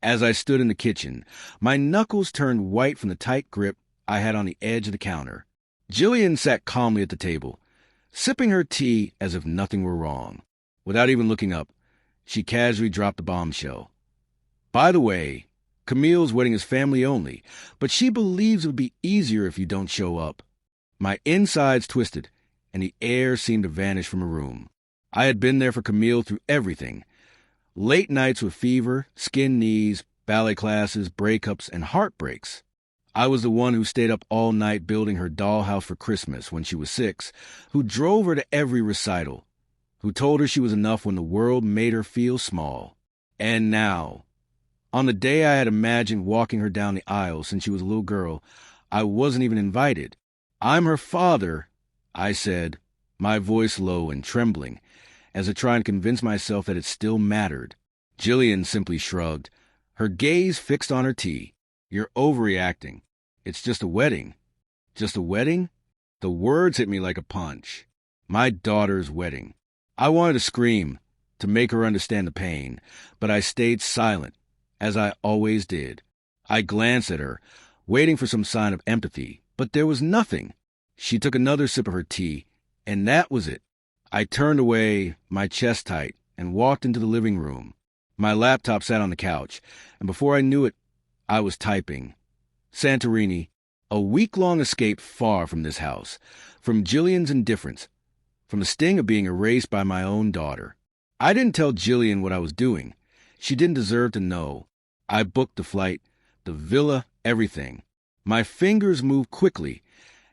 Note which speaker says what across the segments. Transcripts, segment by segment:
Speaker 1: As I stood in the kitchen, my knuckles turned white from the tight grip I had on the edge of the counter. Jillian sat calmly at the table, sipping her tea as if nothing were wrong. Without even looking up, she casually dropped the bombshell. By the way, Camille's wedding is family only, but she believes it would be easier if you don't show up. My insides twisted, and the air seemed to vanish from the room. I had been there for Camille through everything. Late nights with fever, skinned knees, ballet classes, breakups, and heartbreaks. I was the one who stayed up all night building her dollhouse for Christmas when she was 6, who drove her to every recital, who told her she was enough when the world made her feel small. And now, on the day I had imagined walking her down the aisle since she was a little girl, I wasn't even invited. "I'm her father," I said, my voice low and trembling, as I tried to convince myself that it still mattered. Jillian simply shrugged, her gaze fixed on her tea. "You're overreacting. It's just a wedding." Just a wedding? The words hit me like a punch. My daughter's wedding. I wanted to scream, to make her understand the pain, but I stayed silent, as I always did. I glanced at her, waiting for some sign of empathy, but there was nothing. She took another sip of her tea, and that was it. I turned away, my chest tight, and walked into the living room. My laptop sat on the couch, and before I knew it, I was typing. Santorini, a week-long escape far from this house, from Jillian's indifference, from the sting of being erased by my own daughter. I didn't tell Jillian what I was doing. She didn't deserve to know. I booked the flight, the villa, everything. My fingers moved quickly,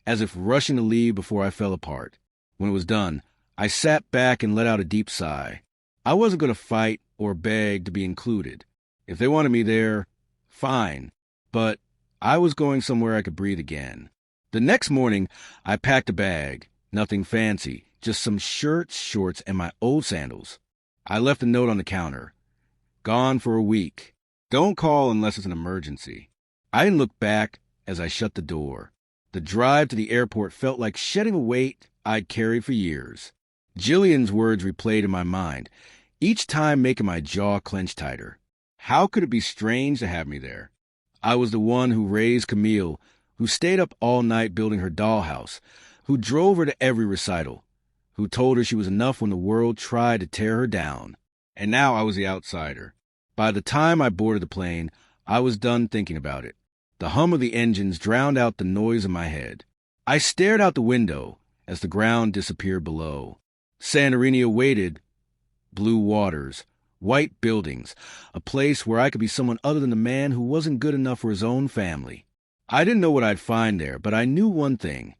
Speaker 1: as if rushing to leave before I fell apart. When it was done, I sat back and let out a deep sigh. I wasn't going to fight or beg to be included. If they wanted me there, fine. But I was going somewhere I could breathe again. The next morning, I packed a bag. Nothing fancy, just some shirts, shorts, and my old sandals. I left a note on the counter. "Gone for a week. Don't call unless it's an emergency." I didn't look back as I shut the door. The drive to the airport felt like shedding a weight I'd carried for years. Jillian's words replayed in my mind, each time making my jaw clench tighter. How could it be strange to have me there? I was the one who raised Camille, who stayed up all night building her dollhouse, who drove her to every recital, who told her she was enough when the world tried to tear her down. And now I was the outsider. By the time I boarded the plane, I was done thinking about it. The hum of the engines drowned out the noise in my head. I stared out the window as the ground disappeared below. Santorini awaited. Blue waters, white buildings, a place where I could be someone other than the man who wasn't good enough for his own family. I didn't know what I'd find there, but I knew one thing.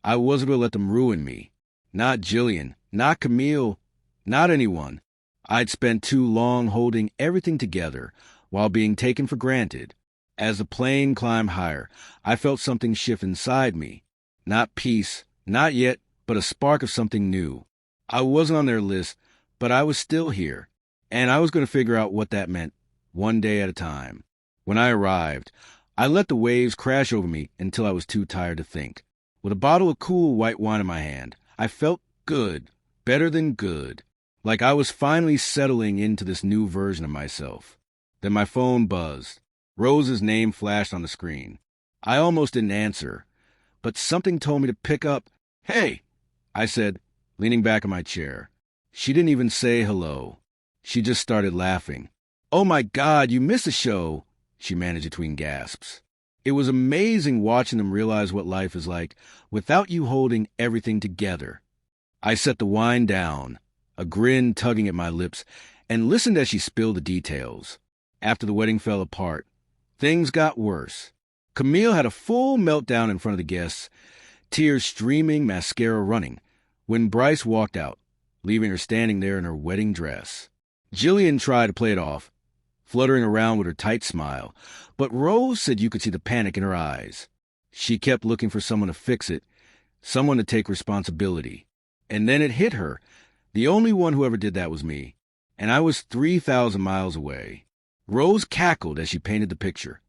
Speaker 1: I wasn't going to let them ruin me. Not Jillian, not Camille, not anyone. I'd spent too long holding everything together while being taken for granted. As the plane climbed higher, I felt something shift inside me. Not peace, not yet, but a spark of something new. I wasn't on their list, but I was still here, and I was going to figure out what that meant, one day at a time. When I arrived, I let the waves crash over me until I was too tired to think. With a bottle of cool white wine in my hand, I felt good, better than good, like I was finally settling into this new version of myself. Then my phone buzzed. Rose's name flashed on the screen. I almost didn't answer, but something told me to pick up. "Hey," I said, leaning back in my chair. She didn't even say hello. She just started laughing. "Oh my God, you missed the show," she managed between gasps. It was amazing watching them realize what life is like without you holding everything together. I set the wine down, a grin tugging at my lips, and listened as she spilled the details. After the wedding fell apart, things got worse. Camille had a full meltdown in front of the guests, tears streaming, mascara running, when Bryce walked out, leaving her standing there in her wedding dress. Jillian tried to play it off, fluttering around with her tight smile, but Rose said you could see the panic in her eyes. She kept looking for someone to fix it, someone to take responsibility. And then it hit her. The only one who ever did that was me, and I was 3,000 miles away. Rose cackled as she painted the picture.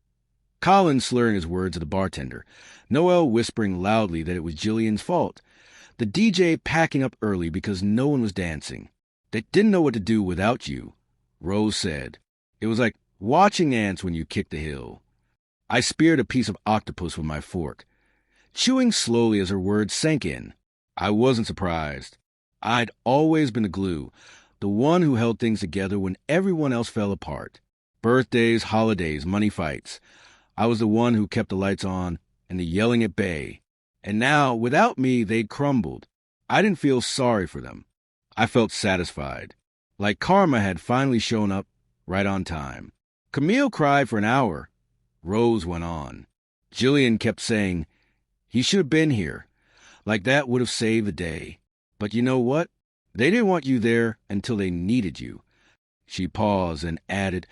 Speaker 1: Colin slurring his words at the bartender, Noel whispering loudly that it was Jillian's fault, the DJ packing up early because no one was dancing. They didn't know what to do without you, Rose said. It was like, watching ants when you kick the hill. I speared a piece of octopus with my fork, chewing slowly as her words sank in. I wasn't surprised. I'd always been the glue, the one who held things together when everyone else fell apart. Birthdays, holidays, money fights. I was the one who kept the lights on and the yelling at bay. And now, without me, they'd crumbled. I didn't feel sorry for them. I felt satisfied. Like karma had finally shown up right on time. Camille cried for an hour. Rose went on. Jillian kept saying, "He should have been here." Like that would have saved the day. But you know what? They didn't want you there until they needed you. She paused and added,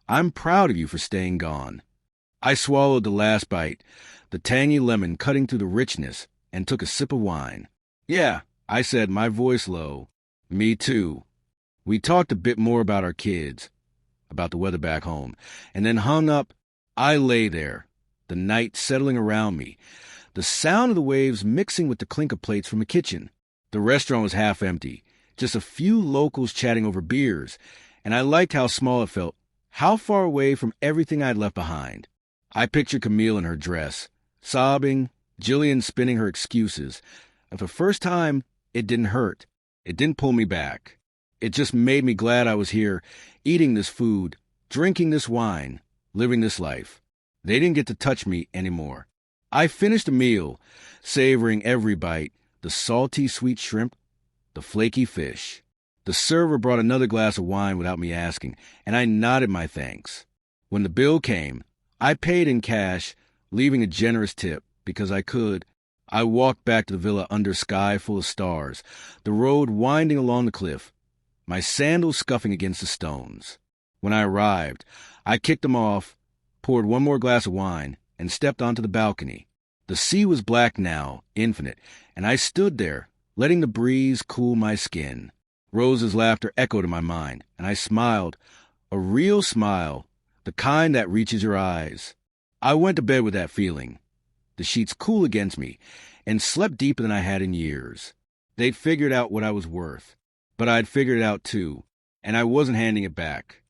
Speaker 1: "I'm proud of you for staying gone." I swallowed the last bite, the tangy lemon cutting through the richness, and took a sip of wine. "Yeah," I said, my voice low. "Me too." We talked a bit more about our kids, about the weather back home, and then hung up. I lay there, the night settling around me, the sound of the waves mixing with the clink of plates from the kitchen. The restaurant was half empty, just a few locals chatting over beers, and I liked how small it felt, how far away from everything I'd left behind. I pictured Camille in her dress, sobbing, Jillian spinning her excuses, and for the first time, it didn't hurt. It didn't pull me back. It just made me glad I was here, eating this food, drinking this wine, living this life. They didn't get to touch me anymore. I finished the meal, savoring every bite, the salty, sweet shrimp, the flaky fish. The server brought another glass of wine without me asking, and I nodded my thanks. When the bill came, I paid in cash, leaving a generous tip, because I could. I walked back to the villa under sky full of stars, the road winding along the cliff, my sandals scuffing against the stones. When I arrived, I kicked them off, poured one more glass of wine, and stepped onto the balcony. The sea was black now, infinite, and I stood there, letting the breeze cool my skin. Rose's laughter echoed in my mind, and I smiled, a real smile, the kind that reaches your eyes. I went to bed with that feeling, the sheets cool against me, and slept deeper than I had in years. They'd figured out what I was worth, but I'd figured it out too, and I wasn't handing it back.